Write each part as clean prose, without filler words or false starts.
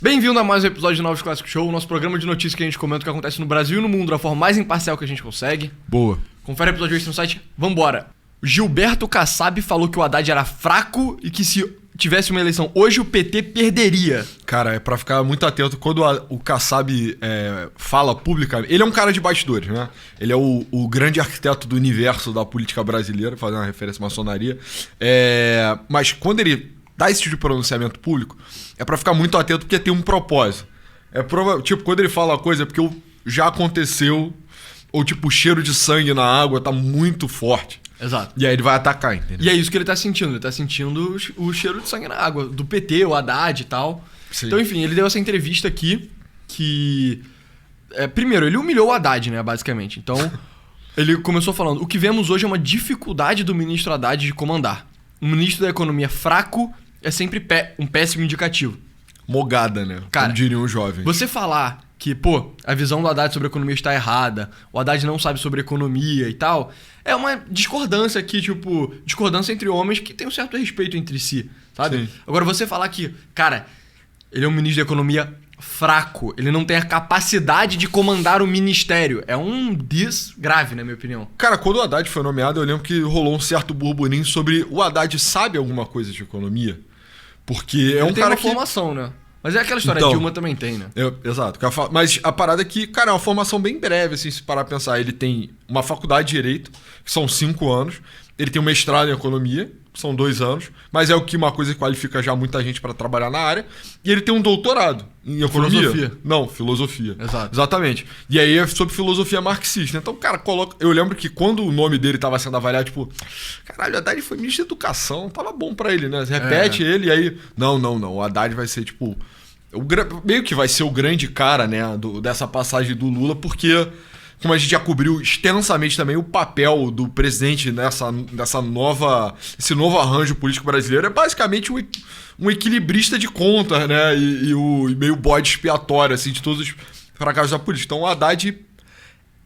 Bem-vindo a mais um episódio de Novos Clássicos Show, o nosso programa de notícias que a gente comenta o que acontece no Brasil e no mundo da forma mais imparcial que a gente consegue. Boa. Confere o episódio extra no site. Vambora. Gilberto Kassab falou que o Haddad era fraco e que se tivesse uma eleição hoje o PT perderia. Cara, é pra ficar muito atento. Quando o Kassab fala publicamente... Ele é um cara de bastidores, né? Ele é o grande arquiteto do universo da política brasileira, fazendo uma referência à maçonaria. Mas quando ele dá esse tipo de pronunciamento público, é pra ficar muito atento porque tem um propósito. Tipo, quando ele fala uma coisa é porque já aconteceu, ou tipo, o cheiro de sangue na água tá muito forte. Exato. E aí ele vai atacar, entendeu? E é isso que ele tá sentindo. Ele tá sentindo o cheiro de sangue na água. Do PT, o Haddad e tal. Sim. Então, enfim, ele deu essa entrevista aqui que... primeiro, ele humilhou o Haddad, né, basicamente. Então, ele começou falando: o que vemos hoje é uma dificuldade do ministro Haddad de comandar. Um ministro da economia fraco é sempre um péssimo indicativo. Mogada, né? Cara, como diriam os jovens. Você falar que, a visão do Haddad sobre a economia está errada, o Haddad não sabe sobre economia e tal, é uma discordância aqui, discordância entre homens que tem um certo respeito entre si, sabe? Sim. Agora, você falar que, cara, ele é um ministro da economia fraco, ele não tem a capacidade de comandar o ministério, é um grave, na minha opinião. Cara, quando o Haddad foi nomeado, eu lembro que rolou um certo burburinho sobre o Haddad sabe alguma coisa de economia. Porque Ele um tem cara uma formação, né? Mas é aquela história, Então, a Dilma também tem, né? Exato. Mas a parada é que, cara, é uma formação bem breve, assim, se parar a pensar. Ele tem uma faculdade de Direito, que são 5 anos. Ele tem um mestrado em Economia, que são 2 anos. Mas é uma coisa que qualifica já muita gente para trabalhar na área. E ele tem um doutorado em Economia. Filosofia. Não, Filosofia. Exato. Exatamente. E aí é sobre filosofia marxista. Então, cara, eu lembro que quando o nome dele tava sendo avaliado, tipo, caralho, o Haddad foi ministro da Educação, tava bom pra ele, né? Você repete ele e aí... Não. O Haddad vai ser, tipo... meio que vai ser o grande cara, né, dessa passagem do Lula, porque, como a gente já cobriu extensamente também, o papel do presidente esse novo arranjo político brasileiro é basicamente um equilibrista de contas, né, e meio bode expiatório, assim, de todos os fracassos da política. Então o Haddad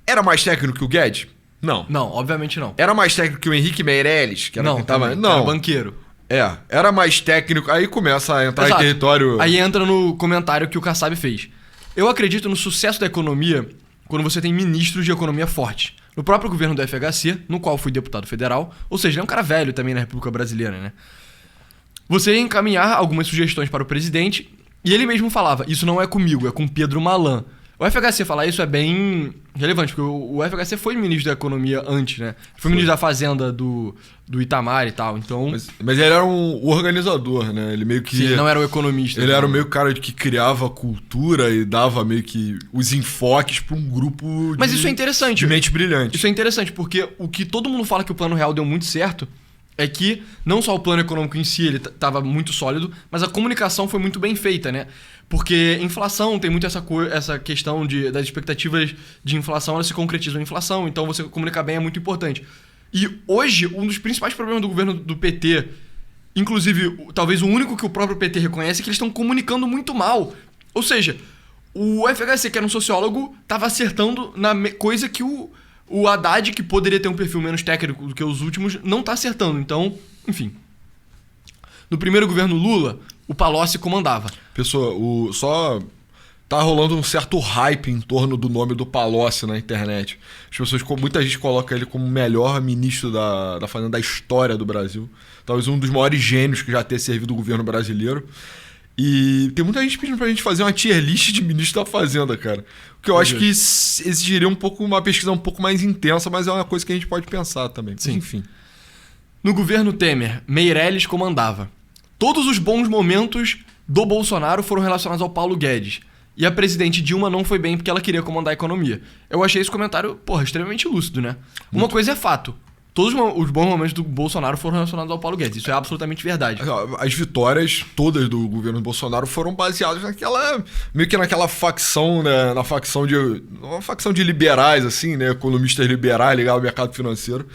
era mais técnico que o Guedes? Não. Não, obviamente não. Era mais técnico que o Henrique Meirelles? Que era quem tava... também, era banqueiro. Era mais técnico. Aí começa a entrar Exato. em território... Aí entra no comentário que o Kassab fez. Eu acredito no sucesso da economia quando você tem ministros de economia fortes. No próprio governo do FHC, no qual fui deputado federal, ou seja, ele é um cara velho também na República Brasileira, né? Você ia encaminhar algumas sugestões para o presidente e ele mesmo falava: isso não é comigo, é com Pedro Malan. O FHC falar isso é bem relevante, porque o FHC foi ministro da economia antes, né? Foi ministro da Fazenda do Itamar e tal, então... Mas ele era um organizador, né? Ele meio que... Sim, ele não era um economista. Ele era meio cara que criava cultura e dava meio que os enfoques para um grupo Mas isso é interessante. De mente brilhante. Isso é interessante, porque o que todo mundo fala que o Plano Real deu muito certo é que não só o plano econômico em si ele estava muito sólido, mas a comunicação foi muito bem feita, né? Porque inflação tem muito essa questão das expectativas de inflação, elas se concretizam em inflação, então você comunicar bem é muito importante. E hoje, um dos principais problemas do governo do PT, inclusive talvez o único que o próprio PT reconhece, é que eles estão comunicando muito mal. Ou seja, o FHC, que era um sociólogo, estava acertando na coisa que o Haddad, que poderia ter um perfil menos técnico do que os últimos, não está acertando. Então, enfim. No primeiro governo Lula, o Palocci comandava. Pessoa, só tá rolando um certo hype em torno do nome do Palocci na internet. As pessoas, muita gente coloca ele como o melhor ministro da Fazenda da história do Brasil. Talvez um dos maiores gênios que já tenha servido o governo brasileiro. E tem muita gente pedindo pra gente fazer uma tier list de ministro da Fazenda, cara. O que eu acho que exigiria uma pesquisa um pouco mais intensa, mas é uma coisa que a gente pode pensar também. Sim. Enfim. No governo Temer, Meirelles comandava. Todos os bons momentos do Bolsonaro foram relacionados ao Paulo Guedes. E a presidente Dilma não foi bem porque ela queria comandar a economia. Eu achei esse comentário, extremamente lúcido, né? Uma coisa é fato. Todos os bons momentos do Bolsonaro foram relacionados ao Paulo Guedes. Isso é absolutamente verdade. As vitórias todas do governo Bolsonaro foram baseadas meio que naquela facção, né? Uma facção de liberais, assim, né? Economistas liberais ligados ao mercado financeiro,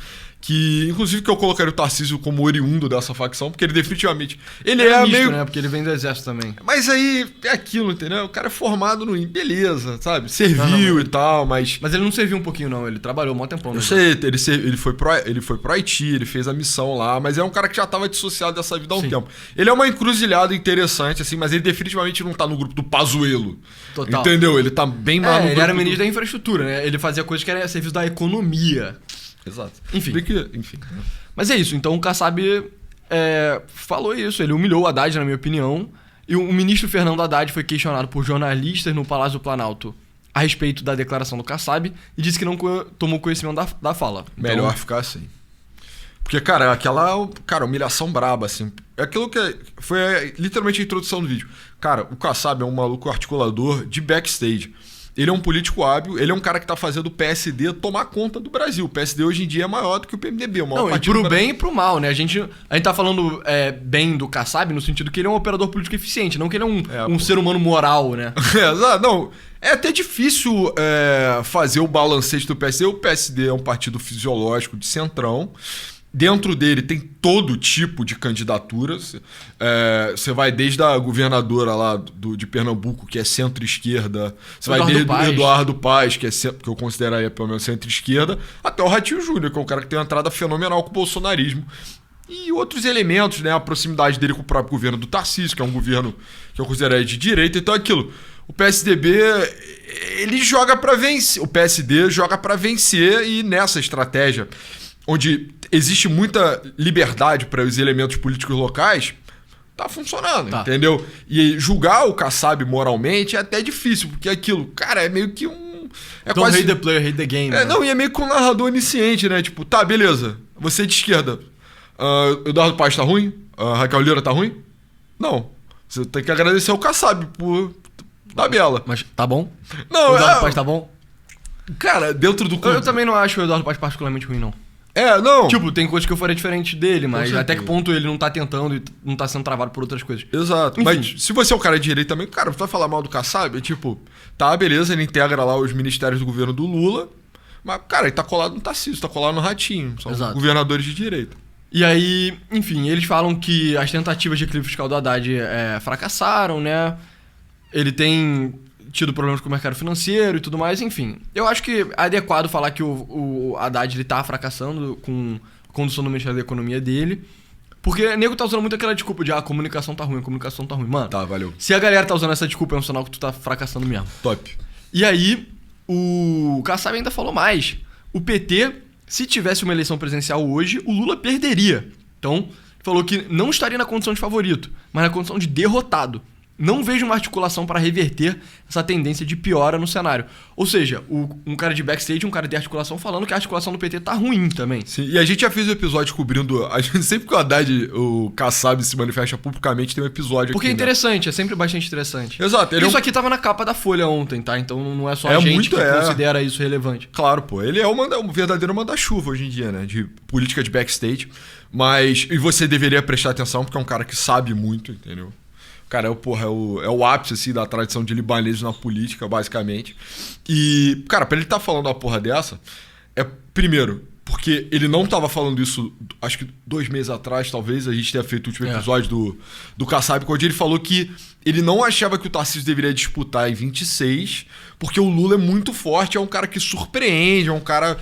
que inclusive que eu colocaria o Tarcísio como oriundo dessa facção, porque ele definitivamente... Ele É misto, meio... né? Porque ele vem do exército também. Mas aí é aquilo, entendeu? O cara é formado no... Beleza, sabe? Serviu e tal, mas... Mas ele não serviu um pouquinho, não. Ele trabalhou um mó tempão. Eu sei, ele foi pro Haiti, ele fez a missão lá, mas é um cara que já tava dissociado dessa vida há um tempo. Ele é uma encruzilhada interessante, assim, mas ele definitivamente não tá no grupo do Pazuello. Total. Entendeu? Ele tá bem mais no ele grupo era ministro da infraestrutura, né? Ele fazia coisas que eram serviço da economia. Exato. Enfim. Enfim. Mas é isso. Então o Kassab falou isso. Ele humilhou o Haddad, na minha opinião. E o ministro Fernando Haddad foi questionado por jornalistas no Palácio do Planalto a respeito da declaração do Kassab e disse que não tomou conhecimento da fala. Então, Melhor ficar assim. Porque, cara, humilhação braba, assim. É aquilo que foi literalmente a introdução do vídeo. Cara, o Kassab é um maluco articulador de backstage. Ele é um político hábil, ele é um cara que tá fazendo o PSD tomar conta do Brasil. O PSD hoje em dia é maior do que o PMDB. Não, e pro bem e pro mal, né? A gente tá falando bem do Kassab no sentido que ele é um operador político eficiente, não que ele é um ser humano moral, né? Não, é até difícil fazer o balanceio do PSD. O PSD é um partido fisiológico de centrão. Dentro dele tem todo tipo de candidaturas. Você vai desde a governadora lá de Pernambuco, que é centro-esquerda. Você vai desde o Eduardo Paes, que eu consideraria pelo menos centro-esquerda, até o Ratinho Júnior, que é um cara que tem uma entrada fenomenal com o bolsonarismo. E outros elementos, né? A proximidade dele com o próprio governo do Tarcísio, que é um governo que eu consideraria de direita. Então é aquilo. O PSDB, ele joga para vencer. O PSD joga para vencer e nessa estratégia, onde existe muita liberdade para os elementos políticos locais, tá funcionando, entendeu? E julgar o Kassab moralmente é até difícil, porque aquilo, cara, é meio que um... Don't hate the player, hate the game. Né? Não, e é meio que um narrador iniciante, né? Tipo, tá, beleza, você é de esquerda. Eduardo Paes tá ruim? Raquel Lira tá ruim? Não. Você tem que agradecer ao Kassab por tabela. Mas tá bom? Não, o Eduardo Paes tá bom? Cara, dentro do... Eu também não acho o Eduardo Paes particularmente ruim, não. Não. Tipo, tem coisas que eu faria diferente dele, mas até que ponto ele não tá tentando e não tá sendo travado por outras coisas. Exato. Enfim. Mas se você é um cara de direita também, cara, você vai falar mal do Kassab, tipo, tá, beleza, ele integra lá os ministérios do governo do Lula, mas, cara, ele tá colado no Tarcísio, tá colado no Ratinho, são governadores de direita. E aí, enfim, eles falam que as tentativas de equilíbrio fiscal do Haddad fracassaram, né? Ele tem tido problemas com o mercado financeiro e tudo mais, enfim. Eu acho que é adequado falar que o Haddad ele tá fracassando com a condução do Ministério da Economia dele, porque o nego tá usando muito aquela desculpa de a comunicação tá ruim, a comunicação tá ruim. Mano, tá, valeu. Se a galera tá usando essa desculpa, é um sinal que tu tá fracassando mesmo. Top. E aí, o Kassab ainda falou mais. O PT, se tivesse uma eleição presidencial hoje, o Lula perderia. Então, falou que não estaria na condição de favorito, mas na condição de derrotado. Não vejo uma articulação para reverter essa tendência de piora no cenário. Ou seja, um cara de backstage, um cara de articulação falando que a articulação do PT tá ruim também. Sim, e a gente já fez um episódio cobrindo... A gente, sempre que o Haddad, o Kassab se manifesta publicamente, tem um episódio porque aqui. Porque é interessante, né? É sempre bastante interessante. Exato. Isso aqui tava na capa da Folha ontem, tá? Então não é só a gente que considera isso relevante. Claro, pô. Ele é um verdadeiro manda-chuva hoje em dia, né? De política de backstage. Mas... E você deveria prestar atenção, porque é um cara que sabe muito, entendeu? Cara, é o ápice, assim, da tradição de libaneses na política, basicamente. E, cara, pra ele estar falando uma porra dessa, primeiro, porque ele não tava falando isso, acho que 2 meses atrás, talvez, a gente tenha feito o último episódio do Kassab, onde ele falou que ele não achava que o Tarcísio deveria disputar em 26, porque o Lula é muito forte, é um cara que surpreende, é um cara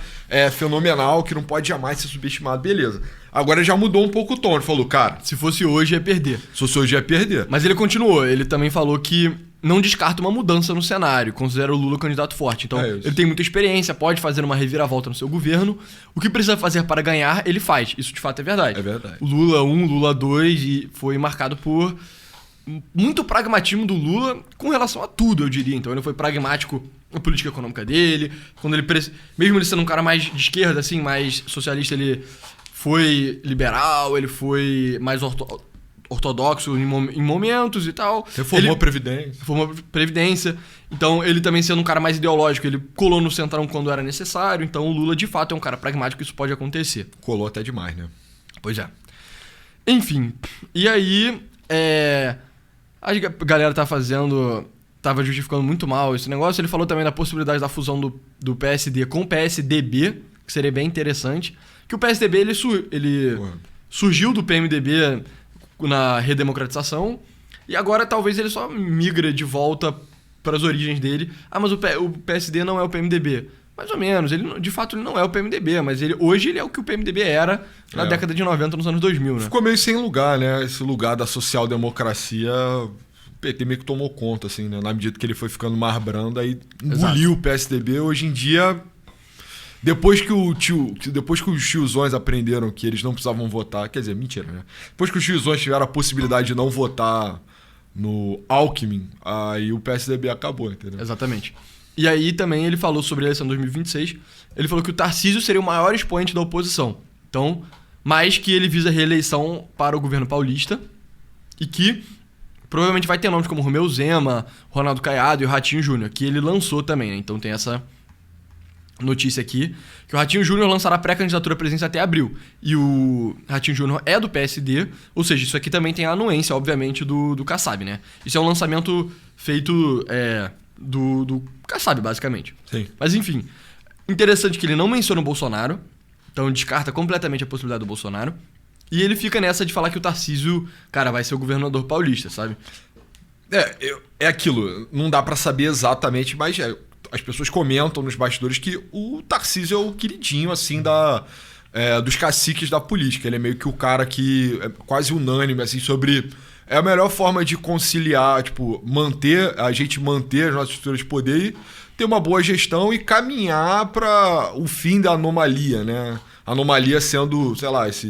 fenomenal, que não pode jamais ser subestimado, beleza. Agora já mudou um pouco o tom, ele falou, cara... Se fosse hoje, ia perder. Se fosse hoje, ia perder. Mas ele continuou, ele também falou que não descarta uma mudança no cenário, considera o Lula candidato forte. Então, ele tem muita experiência, pode fazer uma reviravolta no seu governo. O que precisa fazer para ganhar, ele faz. Isso, de fato, é verdade. É verdade. O Lula 1, Lula 2, e foi marcado por muito pragmatismo do Lula com relação a tudo, eu diria. Então, ele foi pragmático na política econômica dele. Quando ele mesmo ele sendo um cara mais de esquerda, assim, mais socialista, ele foi liberal, ele foi mais ortodoxo em momentos e tal. Reformou a Previdência. Então, ele também sendo um cara mais ideológico, ele colou no centrão quando era necessário. Então, o Lula, de fato, é um cara pragmático, isso pode acontecer. Colou até demais, né? Pois é. Enfim, e aí, a galera tava justificando muito mal esse negócio. Ele falou também da possibilidade da fusão do PSD com o PSDB, que seria bem interessante. Que o PSDB, ele surgiu do PMDB na redemocratização e agora talvez ele só migra de volta para as origens dele. Ah, mas o PSD não é o PMDB. Mais ou menos. De fato, ele não é o PMDB, mas hoje ele é o que o PMDB era na década de 90, nos anos 2000, né? Ficou meio sem lugar, né? Esse lugar da social-democracia, o PT meio que tomou conta, assim, né? Na medida que ele foi ficando mais brando, aí engoliu o PSDB. Hoje em dia, depois que os tiozões aprenderam que eles não precisavam votar, quer dizer, mentira, né? Depois que os tiozões tiveram a possibilidade de não votar no Alckmin, aí o PSDB acabou, entendeu? Exatamente. E aí também ele falou sobre a eleição de 2026, ele falou que o Tarcísio seria o maior expoente da oposição. Então, mais que ele visa reeleição para o governo paulista e que provavelmente vai ter nomes como Romeu Zema, Ronaldo Caiado e o Ratinho Júnior, que ele lançou também, né? Então tem essa notícia aqui, que o Ratinho Júnior lançará pré-candidatura à presidência até abril. E o Ratinho Júnior é do PSD, ou seja, isso aqui também tem a anuência, obviamente, do Kassab, né? Isso é um lançamento feito do Kassab, basicamente. Sim. Mas enfim, interessante que ele não menciona o Bolsonaro, então descarta completamente a possibilidade do Bolsonaro, e ele fica nessa de falar que o Tarcísio, cara, vai ser o governador paulista, sabe? É aquilo, não dá pra saber exatamente, mas as pessoas comentam nos bastidores que o Tarcísio é o queridinho, assim, dos caciques da política. Ele é meio que o cara que é quase unânime, assim, sobre... É a melhor forma de conciliar, tipo, manter as nossas estruturas de poder e ter uma boa gestão e caminhar para o fim da anomalia, né? A anomalia sendo, sei lá, essa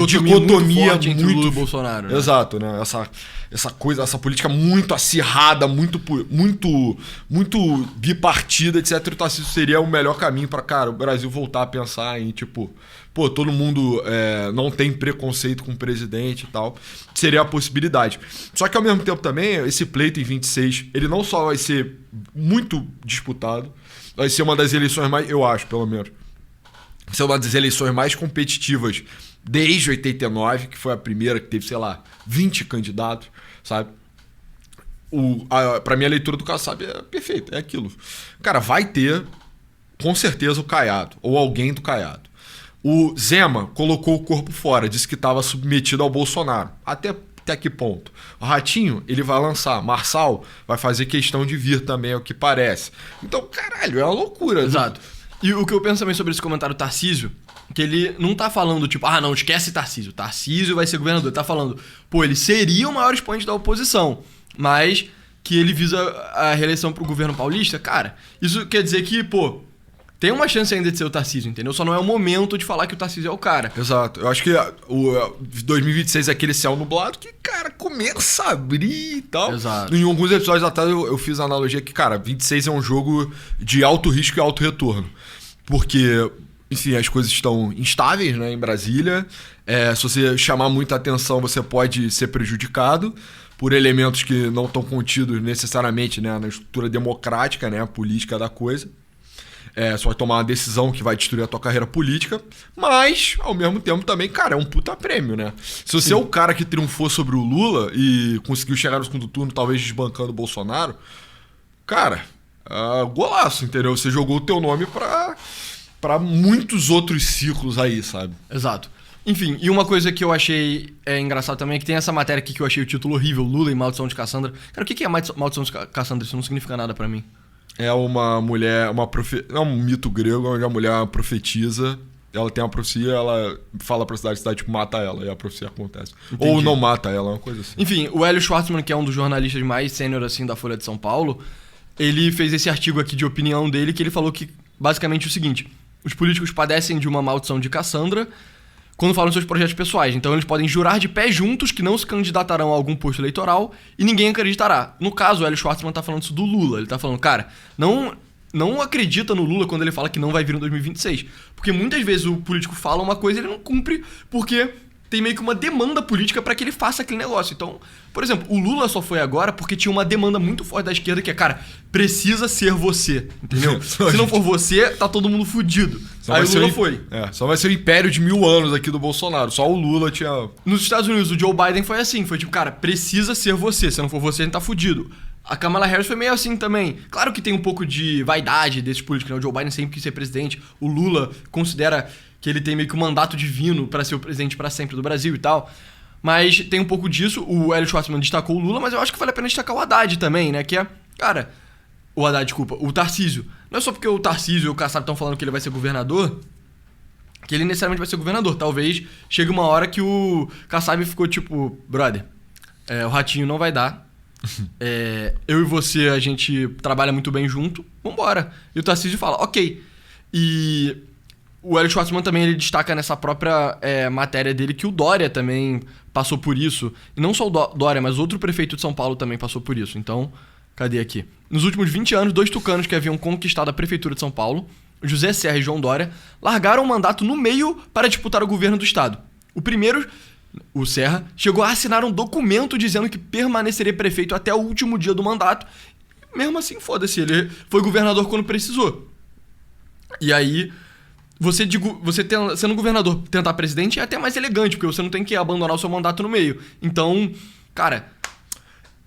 dicotomia muito entre Lula e Bolsonaro, né? Exato, né? Essa política muito acirrada, muito bipartida, etc. O Tarcísio seria o melhor caminho para, cara, o Brasil voltar a pensar em, tipo, pô, todo mundo não tem preconceito com o presidente e tal. Seria a possibilidade. Só que ao mesmo tempo também, esse pleito em 26, ele não só vai ser muito disputado, vai ser uma das eleições mais, eu acho, pelo menos, vai ser uma das eleições mais competitivas desde 89, que foi a primeira que teve, sei lá, 20 candidatos, sabe? Pra mim, a leitura do Kassab é perfeita, é aquilo. Cara, vai ter, com certeza, o Caiado, ou alguém do Caiado. O Zema colocou o corpo fora, disse que estava submetido ao Bolsonaro. Até que ponto? O Ratinho, ele vai lançar. Marçal vai fazer questão de vir também, é o que parece. Então, caralho, é uma loucura. Exato. E o que eu penso também sobre esse comentário do Tarcísio, que ele não tá falando, tipo, não, esquece Tarcísio. Tarcísio vai ser governador. Ele tá falando, pô, ele seria o maior expoente da oposição, mas que ele visa a reeleição pro governo paulista. Cara, isso quer dizer que, pô, tem uma chance ainda de ser o Tarcísio, entendeu? Só não é o momento de falar que o Tarcísio é o cara. Exato. Eu acho que o 2026 é aquele céu nublado que, cara, começa a abrir e tal. Exato. Em alguns episódios atrás eu fiz a analogia que, cara, 26 é um jogo de alto risco e alto retorno. Porque, enfim, as coisas estão instáveis, né, em Brasília. Se você chamar muita atenção, você pode ser prejudicado por elementos que não estão contidos necessariamente, né, na estrutura democrática, né, política da coisa. Você vai tomar uma decisão que vai destruir a tua carreira política, mas, ao mesmo tempo, também, cara, é um puta prêmio, né? Se você é o cara que triunfou sobre o Lula e conseguiu chegar no segundo turno, talvez desbancando o Bolsonaro, cara, golaço, entendeu? Você jogou o teu nome pra muitos outros ciclos aí, sabe? Exato. Enfim, e uma coisa que eu achei engraçado também é que tem essa matéria aqui que eu achei o título horrível, Lula e Maldição de Cassandra. Cara, o que é Maldição de Cassandra? Isso não significa nada pra mim. É uma mulher, é um mito grego onde a mulher profetiza, ela tem uma profecia, ela fala pra cidade tipo, mata ela, e a profecia acontece. Entendi. Ou não mata ela, uma coisa assim. Enfim, o Hélio Schwartzman, que é um dos jornalistas mais sênior assim da Folha de São Paulo, ele fez esse artigo aqui de opinião dele, que ele falou que, basicamente, o seguinte: os políticos padecem de uma maldição de Cassandra quando falam seus projetos pessoais. Então eles podem jurar de pé juntos que não se candidatarão a algum posto eleitoral e ninguém acreditará. No caso, o Hélio Schwartzman tá falando isso do Lula. Ele tá falando, cara, não acredita no Lula quando ele fala que não vai vir em 2026. Porque muitas vezes o político fala uma coisa e ele não cumpre porque tem meio que uma demanda política para que ele faça aquele negócio. Então, por exemplo, o Lula só foi agora porque tinha uma demanda muito forte da esquerda que é, cara, precisa ser você, entendeu? Se não for você, tá todo mundo fudido. Aí o Lula foi. Só vai ser o império de 1000 anos aqui do Bolsonaro. Só o Lula tinha... Nos Estados Unidos, o Joe Biden foi assim. Foi tipo, cara, precisa ser você. Se não for você, a gente tá fudido. A Kamala Harris foi meio assim também. Claro que tem um pouco de vaidade desses políticos, né? O Joe Biden sempre quis ser presidente. O Lula considera que ele tem meio que um mandato divino pra ser o presidente pra sempre do Brasil e tal. Mas tem um pouco disso. O Hélio Schwartzman destacou o Lula, mas eu acho que vale a pena destacar o Haddad também, né? Que é, cara... O Haddad, desculpa, o Tarcísio. Não é só porque o Tarcísio e o Kassab estão falando que ele vai ser governador, que ele necessariamente vai ser governador. Talvez chegue uma hora que o Kassab ficou tipo, brother, o Ratinho não vai dar. Eu e você, a gente trabalha muito bem junto, vambora. E o Tarcísio fala, ok. E o Hélio Schwartzman também ele destaca nessa própria matéria dele que o Dória também passou por isso. E não só o Dória, mas outro prefeito de São Paulo também passou por isso. Então, cadê aqui? Nos últimos 20 anos, 2 tucanos que haviam conquistado a prefeitura de São Paulo, José Serra e João Dória, largaram o mandato no meio para disputar o governo do estado. O primeiro, o Serra, chegou a assinar um documento dizendo que permaneceria prefeito até o último dia do mandato. Mesmo assim, foda-se, ele foi governador quando precisou. E aí, você sendo governador, tentar presidente é até mais elegante, porque você não tem que abandonar o seu mandato no meio. Então, cara...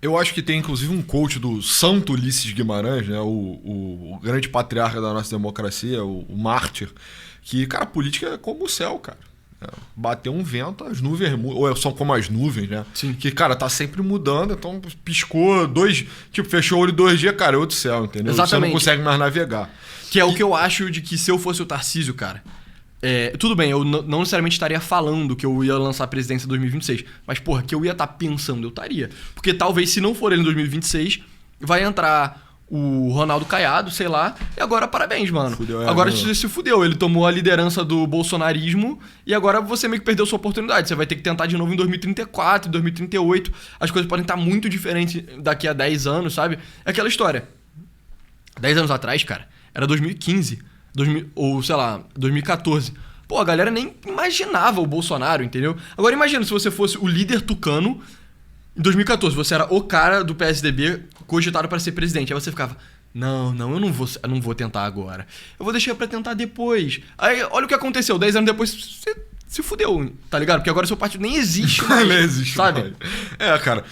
Eu acho que tem, inclusive, um coach do Santo Ulisses Guimarães, né? O grande patriarca da nossa democracia, o mártir, que, cara, a política é como o céu, cara. Bateu um vento, as nuvens mudam, ou são como as nuvens, né? Sim. Que, cara, tá sempre mudando, então piscou fechou o olho 2 dias, cara, é outro céu, entendeu? Exatamente. Você não consegue mais navegar. Que é o que eu acho de que se eu fosse o Tarcísio, cara... tudo bem, eu não necessariamente estaria falando que eu ia lançar a presidência em 2026. Mas, porra, que eu ia estar pensando, eu estaria. Porque talvez, se não for ele em 2026, vai entrar o Ronaldo Caiado, sei lá. E agora, parabéns, mano. Agora você se fudeu. Ele tomou a liderança do bolsonarismo e agora você meio que perdeu sua oportunidade. Você vai ter que tentar de novo em 2034, 2038. As coisas podem estar muito diferentes daqui a 10 anos, sabe? É aquela história. 10 anos atrás, cara, era 2015. Ou, sei lá, 2014. Pô, a galera nem imaginava o Bolsonaro, entendeu? Agora imagina se você fosse o líder tucano em 2014. Você era o cara do PSDB cogitado para ser presidente. Aí você ficava, não, eu não vou tentar agora. Eu vou deixar pra tentar depois. Aí, olha o que aconteceu. 10 anos depois, você se fudeu, tá ligado? Porque agora seu partido nem existe mais, nem existe, sabe? Mais. Cara,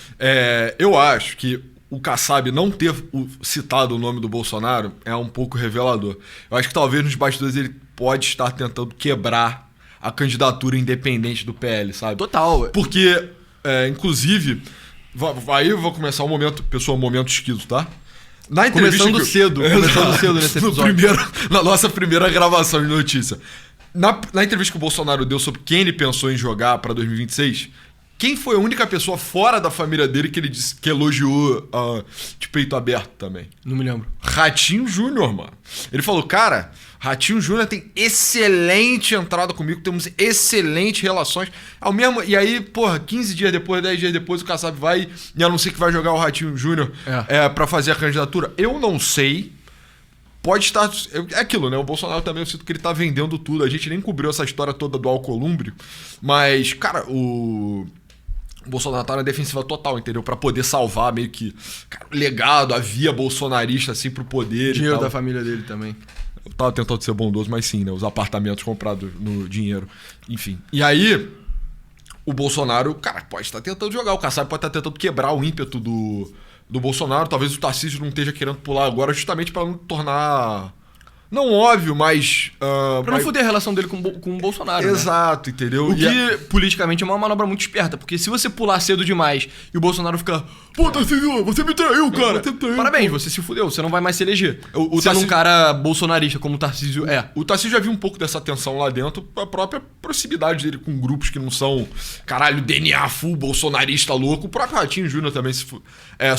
eu acho que o Kassab não ter citado o nome do Bolsonaro é um pouco revelador. Eu acho que talvez nos bastidores ele pode estar tentando quebrar a candidatura independente do PL, sabe? Total. Porque, inclusive, aí eu vou começar um momento esquisito, tá? Na entrevista começando cedo nesse episódio. Na nossa primeira gravação de notícia. Na entrevista que o Bolsonaro deu sobre quem ele pensou em jogar para 2026... Quem foi a única pessoa fora da família dele que ele disse que elogiou de peito aberto também? Não me lembro. Ratinho Júnior, mano. Ele falou, cara, Ratinho Júnior tem excelente entrada comigo, temos excelentes relações. E aí, porra, 15 dias depois, 10 dias depois, o Kassab vai e anuncia que vai jogar o Ratinho Júnior pra fazer a candidatura. Eu não sei. Pode estar... É aquilo, né? O Bolsonaro também, eu sinto que ele tá vendendo tudo. A gente nem cobriu essa história toda do Alcolumbre. Mas, cara, o Bolsonaro tá na defensiva total, entendeu? Pra poder salvar meio que o legado, a via bolsonarista, assim, pro poder. Dinheiro e tal. da família dele também. Eu tava tentando ser bondoso, mas sim, né? Os apartamentos comprados no dinheiro. Enfim. E aí, o Bolsonaro, cara, pode estar tentando jogar. O Kassab pode estar tentando quebrar o ímpeto do Bolsonaro. Talvez o Tarcísio não esteja querendo pular agora justamente pra não tornar... Não óbvio, mas... Pra não foder a relação dele com o Bolsonaro, Exato, né? entendeu? O que, politicamente, é uma manobra muito esperta. Porque se você pular cedo demais e o Bolsonaro ficar... Pô, Tarcísio, você me traiu, cara. Parabéns, você se fudeu. Você não vai mais se eleger. Sendo um cara bolsonarista como o Tarcísio é. O Tarcísio já viu um pouco dessa tensão lá dentro. A própria proximidade dele com grupos que não são... Caralho, DNA full bolsonarista louco. O próprio Ratinho Júnior também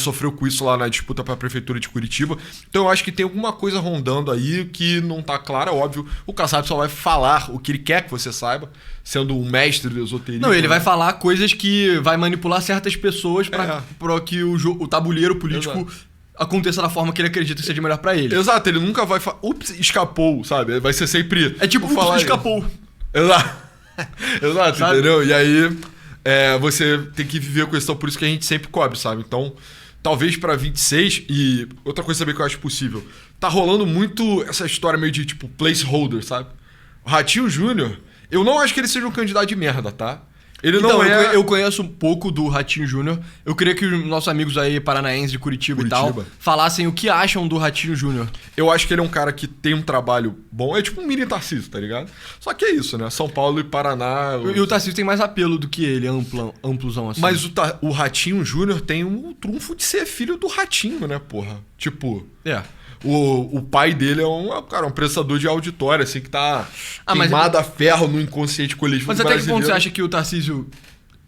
sofreu com isso lá na disputa pra prefeitura de Curitiba. Então eu acho que tem alguma coisa rondando aí que não tá clara, óbvio. O Kassab só vai falar o que ele quer que você saiba, sendo um mestre do esoterismo. Não, ele vai falar coisas que vai manipular certas pessoas pra que o tabuleiro político aconteça da forma que ele acredita que seja melhor pra ele. Exato, ele nunca vai falar, ups, escapou, sabe? Vai ser sempre... É tipo, falar escapou. Exato, entendeu? E aí, você tem que viver com isso, por isso que a gente sempre cobre, sabe? Então... Talvez pra 26, e outra coisa também que eu acho possível, tá rolando muito essa história meio de, tipo, placeholder, sabe? O Ratinho Júnior, eu não acho que ele seja um candidato de merda, tá? Ele Então, não é... eu conheço um pouco do Ratinho Júnior. Eu queria que os nossos amigos aí, paranaenses de Curitiba e tal, falassem o que acham do Ratinho Júnior. Eu acho que ele é um cara que tem um trabalho bom. É tipo um mini Tarcísio, tá ligado? Só que é isso, né? São Paulo e Paraná... E o Tarcísio tem mais apelo do que ele, amplozão assim. Mas o Ratinho Júnior tem um trunfo de ser filho do Ratinho, né, porra? Tipo... É. O pai dele é um prestador de auditório, assim, que tá queimado a ferro no inconsciente coletivo brasileiro. Mas até que ponto você acha que o Tarcísio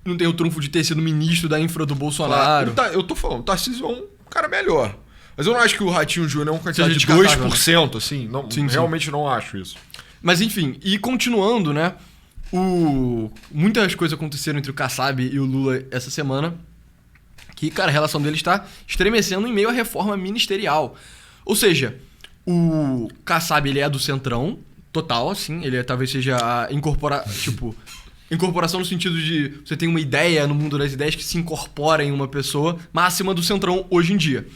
não tem o trunfo de ter sido ministro da infra do Bolsonaro? Claro. Eu tô falando, o Tarcísio é um cara melhor. Mas eu não acho que o Ratinho Júnior é um candidato de 2%, assim. Não, realmente não acho isso. Mas enfim, e continuando, né? Muitas coisas aconteceram entre o Kassab e o Lula essa semana. Que, cara, a relação deles está estremecendo em meio à reforma ministerial. Ou seja, o Kassab, ele é do Centrão, total, assim. Ele talvez seja a incorporação no sentido de você tem uma ideia no mundo das ideias que se incorpora em uma pessoa máxima do Centrão hoje em dia.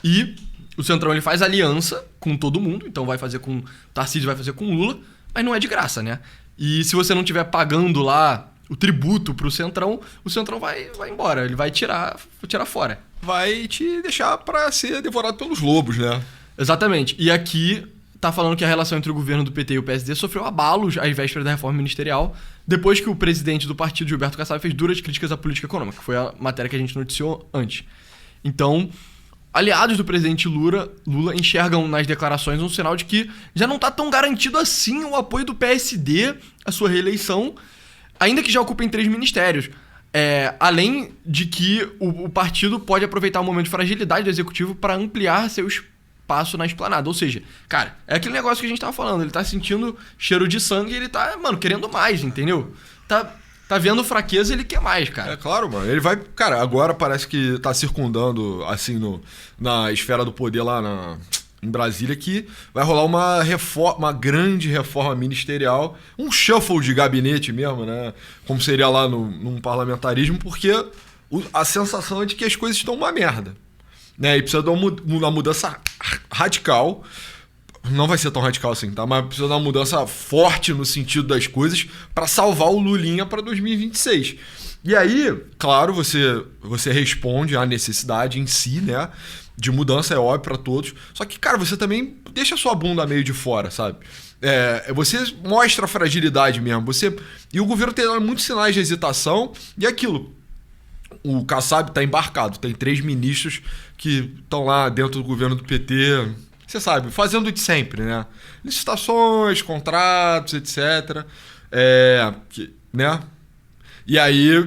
E o Centrão, ele faz aliança com todo mundo, então vai fazer com... Tarcísio vai fazer com o Lula, mas não é de graça, né? E se você não estiver pagando lá o tributo pro Centrão, o Centrão vai embora, ele vai tirar fora. Vai te deixar pra ser devorado pelos lobos, né? Exatamente. E aqui tá falando que a relação entre o governo do PT e o PSD sofreu abalos às vésperas da reforma ministerial, depois que o presidente do partido, Gilberto Kassab, fez duras críticas à política econômica, que foi a matéria que a gente noticiou antes. Então, aliados do presidente Lula enxergam nas declarações um sinal de que já não tá tão garantido assim o apoio do PSD à sua reeleição, ainda que já ocupem 3 ministérios. Além de que o partido pode aproveitar o momento de fragilidade do executivo para ampliar seu espaço na esplanada. Ou seja, cara, é aquele negócio que a gente tava falando. Ele tá sentindo cheiro de sangue e ele tá, querendo mais, entendeu? Tá vendo fraqueza, ele quer mais, cara. É claro, mano. Ele vai... Cara, agora parece que tá circundando, assim, na esfera do poder lá em Brasília, que vai rolar uma grande reforma ministerial, um shuffle de gabinete mesmo, né? Como seria lá num parlamentarismo, porque a sensação é de que as coisas estão uma merda, né? E precisa de uma mudança radical. Não vai ser tão radical assim, tá? Mas precisa de uma mudança forte no sentido das coisas para salvar o Lulinha para 2026. E aí, claro, você responde à necessidade em si, né? De mudança, é óbvio pra todos. Só que, cara, você também deixa a sua bunda meio de fora, sabe? Você mostra a fragilidade mesmo. E o governo tem muitos sinais de hesitação. E aquilo, o Kassab tá embarcado. Tem 3 ministros que estão lá dentro do governo do PT, você sabe, fazendo de sempre, né? Licitações, contratos, etc. Né? E aí,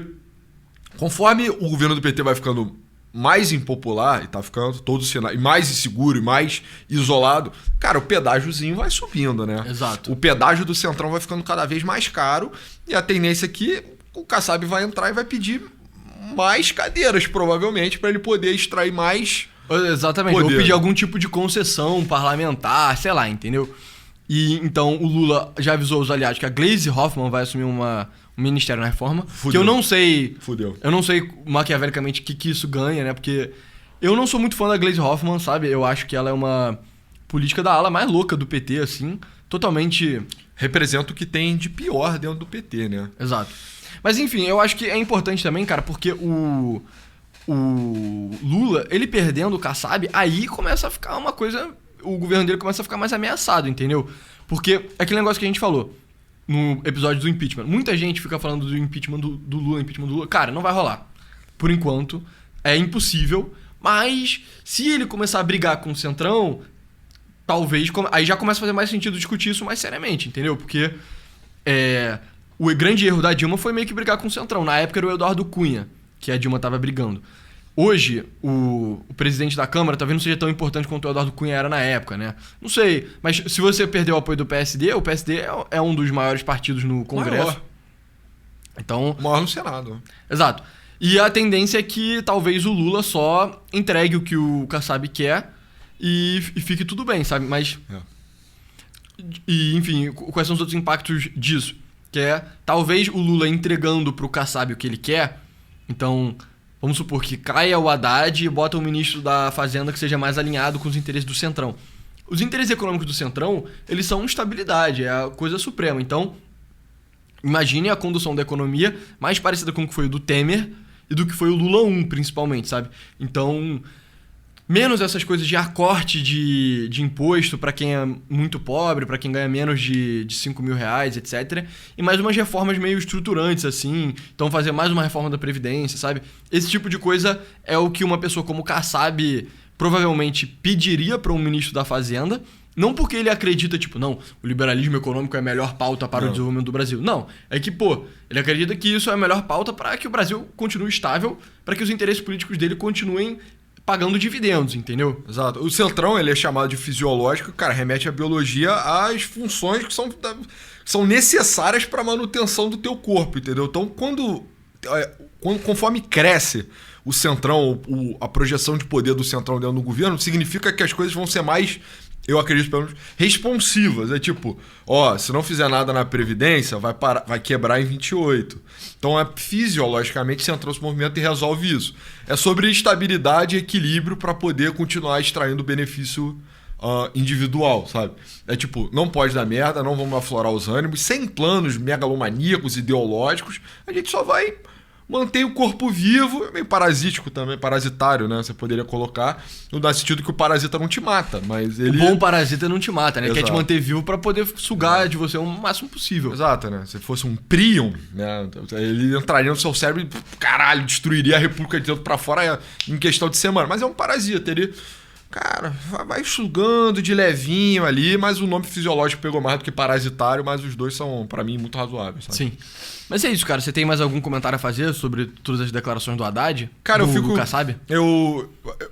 conforme o governo do PT vai ficando mais impopular, e tá ficando todo sinal, mais inseguro e mais isolado, cara, o pedágiozinho vai subindo, né? Exato. O pedágio do Centrão vai ficando cada vez mais caro, e a tendência é que o Kassab vai entrar e vai pedir mais cadeiras, provavelmente, para ele poder extrair mais... Exatamente, poder. Ou pedir algum tipo de concessão parlamentar, sei lá, entendeu? E então o Lula já avisou os aliados que a Gleisi Hoffmann vai assumir um ministério na reforma. Fudeu. Que eu não sei... Fudeu. Eu não sei maquiavelicamente o que isso ganha, né? Porque eu não sou muito fã da Gleisi Hoffmann, sabe? Eu acho que ela é uma política da ala mais louca do PT, assim. Totalmente... Representa o que tem de pior dentro do PT, né? Exato. Mas enfim, eu acho que é importante também, cara, porque o Lula, ele perdendo o Kassab, aí começa a ficar uma coisa... O governo dele começa a ficar mais ameaçado, entendeu? Porque é aquele negócio que a gente falou no episódio do impeachment. Muita gente fica falando do impeachment do Lula. Cara, não vai rolar. Por enquanto, é impossível. Mas se ele começar a brigar com o Centrão, talvez... Aí já começa a fazer mais sentido discutir isso mais seriamente, entendeu? Porque o grande erro da Dilma foi meio que brigar com o Centrão. Na época era o Eduardo Cunha, que a Dilma tava brigando. Hoje, o presidente da Câmara talvez não seja tão importante quanto o Eduardo Cunha era na época, né? Não sei, mas se você perder o apoio do PSD, o PSD é um dos maiores partidos no Congresso. Maior. Então, maior no Senado. Exato. E a tendência é que talvez o Lula só entregue o que o Kassab quer e fique tudo bem, sabe? Mas... E, enfim, quais são os outros impactos disso? Que talvez o Lula entregando pro Kassab o que ele quer, então... Vamos supor que caia o Haddad e bota um ministro da Fazenda que seja mais alinhado com os interesses do Centrão. Os interesses econômicos do Centrão, eles são estabilidade, é a coisa suprema. Então, imagine a condução da economia mais parecida com o que foi o do Temer e do que foi o Lula 1, principalmente, sabe? Então, menos essas coisas de acorte de imposto para quem é muito pobre, para quem ganha menos de 5 mil reais, etc. E mais umas reformas meio estruturantes, assim. Então, fazer mais uma reforma da Previdência, sabe? Esse tipo de coisa é o que uma pessoa como o Kassab provavelmente pediria para um ministro da Fazenda. Não porque ele acredita, tipo, não, o liberalismo econômico é a melhor pauta para o desenvolvimento do Brasil. Não, é que, ele acredita que isso é a melhor pauta para que o Brasil continue estável, para que os interesses políticos dele continuem pagando dividendos, entendeu? Exato. O Centrão, ele é chamado de fisiológico, cara, remete à biologia às funções que são necessárias para a manutenção do teu corpo, entendeu? Então, conforme cresce o Centrão, a projeção de poder do Centrão dentro do governo, significa que as coisas vão ser mais, eu acredito pelo menos, responsivas. É tipo, se não fizer nada na Previdência, vai quebrar em 28. Então, fisiologicamente, o Centrão se movimenta e resolve isso. É sobre estabilidade e equilíbrio para poder continuar extraindo benefício individual, sabe? É tipo, não pode dar merda, não vamos aflorar os ânimos, sem planos megalomaníacos, ideológicos, a gente só vai manter o corpo vivo, meio parasítico também, parasitário, né? Você poderia colocar, no sentido que o parasita não te mata, mas ele... O bom parasita não te mata, né? Ele Exato. quer te manter vivo pra poder sugar de você o máximo possível. Exato, né? Se fosse um prion, né? Ele entraria no seu cérebro e, caralho, destruiria a república de dentro pra fora em questão de semana. Mas é um parasita, ele... Cara, vai sugando de levinho ali, mas o nome fisiológico pegou mais do que parasitário, mas os dois são, pra mim, muito razoáveis, sabe? Sim. Mas é isso, cara. Você tem mais algum comentário a fazer sobre todas as declarações do Haddad? Cara, eu fico... Do Kassab?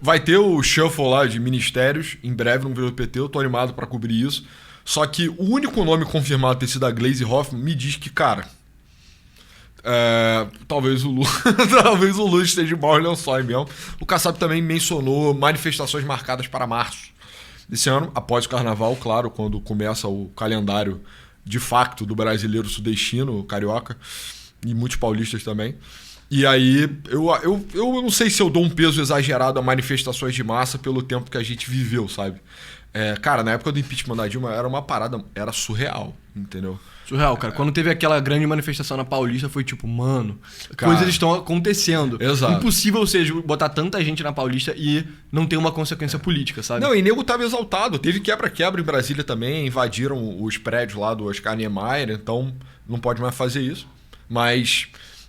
Vai ter o shuffle lá de ministérios, em breve no governo do PT, eu tô animado pra cobrir isso. Só que o único nome confirmado ter sido a Gleisi Hoffmann me diz que, cara... talvez o Lula talvez o Lula esteja de mau lençóis mesmo. O Kassab também mencionou manifestações marcadas para março desse ano, após o carnaval, claro, quando começa o calendário de facto do brasileiro sudestino, carioca e muitos paulistas também. E aí eu não sei se eu dou um peso exagerado a manifestações de massa pelo tempo que a gente viveu, sabe? Cara, na época do impeachment da Dilma era uma parada, era surreal, entendeu? Surreal, cara. Quando teve aquela grande manifestação na Paulista, foi tipo, mano, Cara, coisas estão acontecendo. Exato. Impossível, ou seja, botar tanta gente na Paulista e não ter uma consequência política, sabe? Não, e nego tava exaltado. Teve quebra-quebra em Brasília também, invadiram os prédios lá do Oscar Niemeyer, então não pode mais fazer isso. Mas,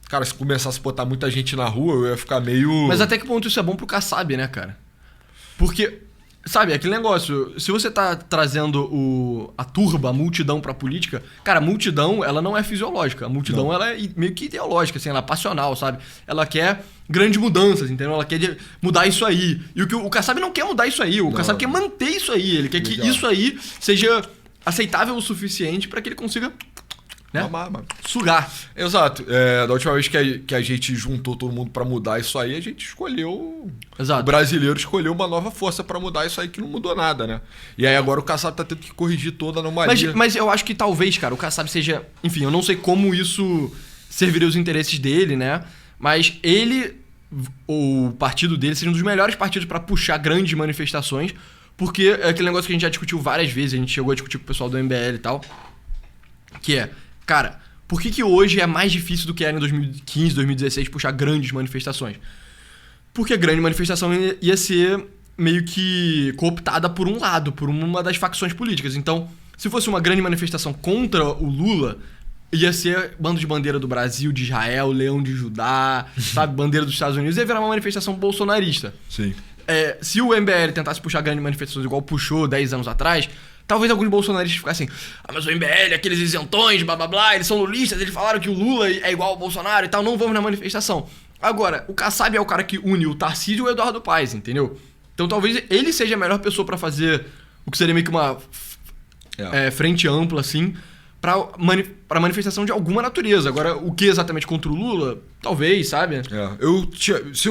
cara, se começasse a botar muita gente na rua, eu ia ficar meio... Mas até que ponto isso é bom pro Kassab, né, cara? Porque... Sabe, aquele negócio, se você tá trazendo a turba, a multidão pra política, cara, a multidão, ela não é fisiológica. A multidão, ela é meio que ideológica, assim, ela é passional, sabe? Ela quer grandes mudanças, entendeu? Ela quer mudar isso aí. E o Kassab não quer mudar isso aí, o Kassab quer manter isso aí. Ele quer que isso aí seja aceitável o suficiente pra que ele consiga... Né? Sugar. Exato. Da última vez que a gente juntou todo mundo pra mudar isso aí, a gente escolheu... Exato. O brasileiro escolheu uma nova força pra mudar isso aí que não mudou nada, né? E aí agora o Kassab tá tendo que corrigir toda a anomalia. Mas eu acho que talvez, cara, o Kassab seja... Enfim, eu não sei como isso serviria os interesses dele, né? Mas ele, o partido dele, seja um dos melhores partidos pra puxar grandes manifestações, porque é aquele negócio que a gente já discutiu várias vezes, a gente chegou a discutir com o pessoal do MBL e tal, que é... Cara, por que hoje é mais difícil do que era em 2015, 2016 puxar grandes manifestações? Porque a grande manifestação ia ser meio que cooptada por um lado, por uma das facções políticas. Então, se fosse uma grande manifestação contra o Lula, ia ser bando de bandeira do Brasil, de Israel, Leão de Judá, sabe, bandeira dos Estados Unidos, ia virar uma manifestação bolsonarista. Sim. Se o MBL tentasse puxar grandes manifestações igual puxou 10 anos atrás... Talvez alguns bolsonaristas ficassem mas o MBL, aqueles isentões, blá blá blá, eles são lulistas, eles falaram que o Lula é igual ao Bolsonaro e tal, não vamos na manifestação. Agora, o Kassab é o cara que une o Tarcísio e o Eduardo Paes, entendeu? Então talvez ele seja a melhor pessoa pra fazer o que seria meio que uma frente ampla, assim, pra manifestação de alguma natureza. Agora, o que exatamente contra o Lula? Talvez, sabe? Se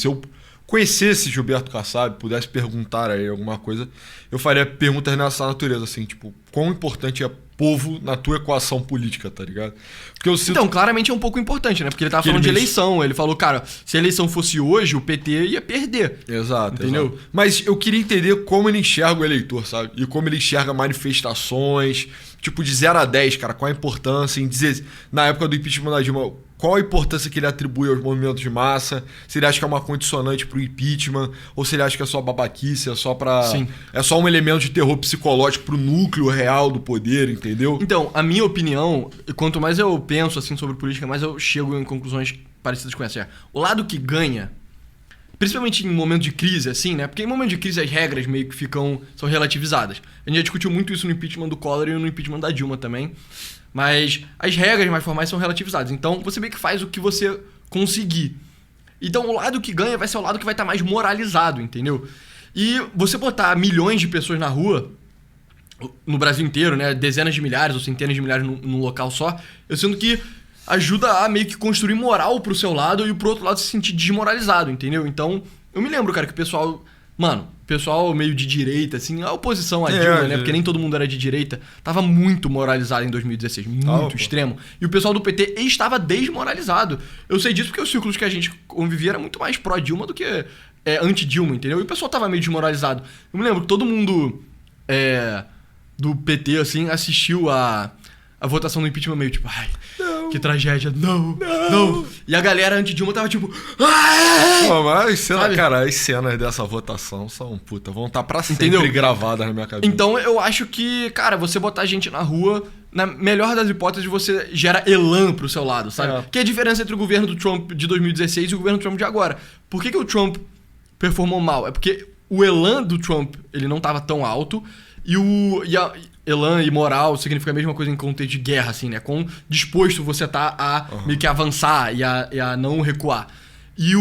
eu conhecesse Gilberto Kassab, pudesse perguntar aí alguma coisa, eu faria perguntas nessa natureza, assim, tipo, quão importante é povo na tua equação política, tá ligado? Porque eu sinto... Então, claramente é um pouco importante, né? Porque ele tava falando de eleição. Ele falou, cara, se a eleição fosse hoje, o PT ia perder. Exato, entendeu? Exato. Mas eu queria entender como ele enxerga o eleitor, sabe? E como ele enxerga manifestações, tipo, de 0 a 10, cara, qual a importância em dizer, na época do impeachment da Dilma, qual a importância que ele atribui aos movimentos de massa, se ele acha que é uma condicionante pro impeachment, ou se ele acha que é só babaquice, é só pra... Sim. É só um elemento de terror psicológico pro núcleo real do poder, entendeu? Então, a minha opinião, quanto mais eu penso assim sobre política, mais eu chego em conclusões parecidas com essa. O lado que ganha, principalmente em momento de crise, assim, né? Porque em momento de crise as regras meio que são relativizadas. A gente já discutiu muito isso no impeachment do Collor e no impeachment da Dilma também. Mas as regras mais formais são relativizadas. Então, você meio que faz o que você conseguir. Então, o lado que ganha vai ser o lado que vai estar mais moralizado, entendeu? E você botar milhões de pessoas na rua, no Brasil inteiro, né? Dezenas de milhares ou centenas de milhares num local só, eu sinto que ajuda a meio que construir moral pro seu lado e pro outro lado se sentir desmoralizado, entendeu? Então, eu me lembro, cara, que o pessoal... Mano, o pessoal meio de direita, assim, a oposição à Dilma, né? Porque nem todo mundo era de direita, tava muito moralizado em 2016, muito extremo. E o pessoal do PT estava desmoralizado. Eu sei disso porque os círculos que a gente convivia era muito mais pró-Dilma do que anti-Dilma, entendeu? E o pessoal tava meio desmoralizado. Eu me lembro que todo mundo do PT, assim, assistiu a votação do impeachment meio tipo, ai, não, que tragédia, não. E a galera anti-Dilma tava tipo, Pô, mas as cenas dessa votação são, vão estar pra sempre, entendeu? Gravadas na minha cabeça. Então eu acho que, cara, você botar gente na rua, na melhor das hipóteses, você gera elan pro seu lado, sabe? Que é a diferença entre o governo do Trump de 2016 e o governo do Trump de agora. Por que o Trump performou mal? É porque o elan do Trump, ele não tava tão alto, elan e moral significa a mesma coisa em contexto de guerra, assim, né? Quão disposto você tá a meio que avançar e a não recuar. E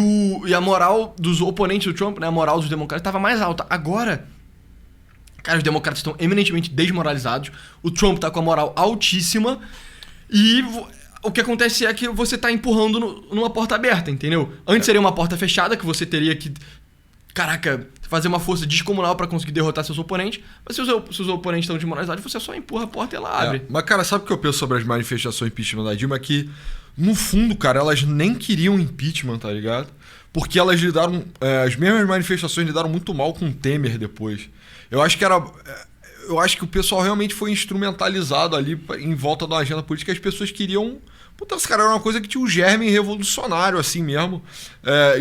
a moral dos oponentes do Trump, né? A moral dos democratas estava mais alta. Agora, cara, os democratas estão eminentemente desmoralizados. O Trump tá com a moral altíssima. E o que acontece é que você tá empurrando numa porta aberta, entendeu? Antes seria uma porta fechada que você teria que... Caraca, fazer uma força descomunal pra conseguir derrotar seus oponentes. Mas se os oponentes estão desmoralizados, você só empurra a porta e ela abre. Mas, cara, sabe o que eu penso sobre as manifestações impeachment da Dilma? É que, no fundo, cara, elas nem queriam impeachment, tá ligado? Porque elas lidaram... as mesmas manifestações lidaram muito mal com o Temer depois. Eu acho que o pessoal realmente foi instrumentalizado ali em volta da agenda política. As pessoas queriam... Esse cara era uma coisa que tinha um germe revolucionário, assim mesmo.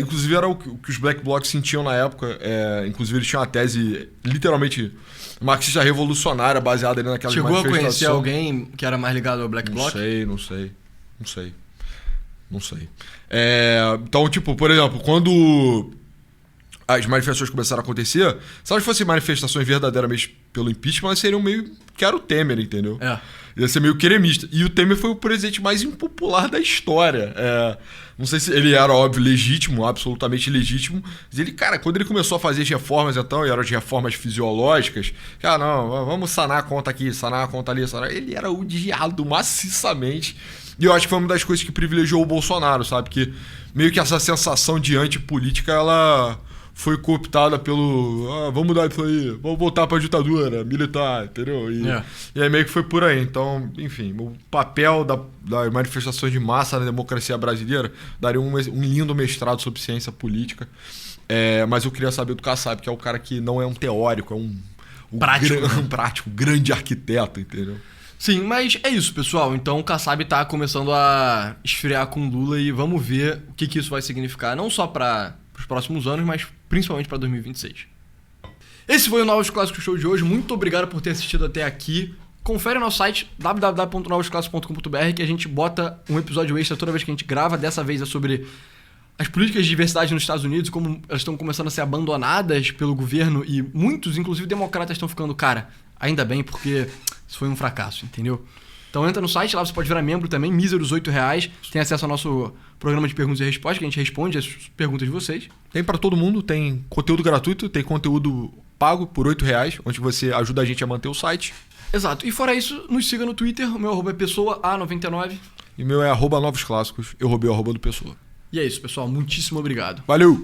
Inclusive era o que os Black Blocs sentiam na época. Inclusive eles tinham uma tese literalmente marxista revolucionária baseada ali naquelas manifestações. Chegou a conhecer alguém que era mais ligado ao Black Bloc? Não sei. Então, tipo, por exemplo, quando as manifestações começaram a acontecer, se elas fossem manifestações verdadeiramente pelo impeachment, elas seriam meio que era o Temer, entendeu? Ia ser meio queremista. E o Temer foi o presidente mais impopular da história. Não sei se ele era, óbvio, legítimo, absolutamente legítimo. Mas ele, cara, quando ele começou a fazer as reformas, então, e eram as reformas fisiológicas, cara, não, vamos sanar a conta aqui, sanar a conta ali, ele era odiado maciçamente. E eu acho que foi uma das coisas que privilegiou o Bolsonaro, sabe? Que meio que essa sensação de antipolítica, ela foi cooptada pelo... vamos mudar isso aí, vamos voltar pra ditadura militar, entendeu? E aí meio que foi por aí. Então, enfim, o papel das manifestações de massa na democracia brasileira daria um lindo mestrado sobre ciência política. Mas eu queria saber do Kassab, que é o cara que não é um teórico, é um prático, grande arquiteto, entendeu? Sim, mas é isso, pessoal. Então o Kassab tá começando a esfriar com Lula e vamos ver o que isso vai significar, não só para os próximos anos, mas principalmente para 2026. Esse foi o Novos Clássicos Show de hoje. Muito obrigado por ter assistido até aqui. Confere o nosso site www.novosclassicos.com.br que a gente bota um episódio extra toda vez que a gente grava. Dessa vez é sobre as políticas de diversidade nos Estados Unidos, como elas estão começando a ser abandonadas pelo governo e muitos, inclusive democratas, estão ficando, cara, ainda bem, porque isso foi um fracasso, entendeu? Então entra no site, lá você pode virar membro também, míseros R$8. Tem acesso ao nosso programa de perguntas e respostas, que a gente responde as perguntas de vocês. Tem para todo mundo, tem conteúdo gratuito, tem conteúdo pago por R$8, onde você ajuda a gente a manter o site. Exato. E fora isso, nos siga no Twitter, o meu arroba é pessoa_A99. E o meu é @novosclássicos, eu roubei o arroba do Pessoa. E é isso, pessoal. Muitíssimo obrigado. Valeu!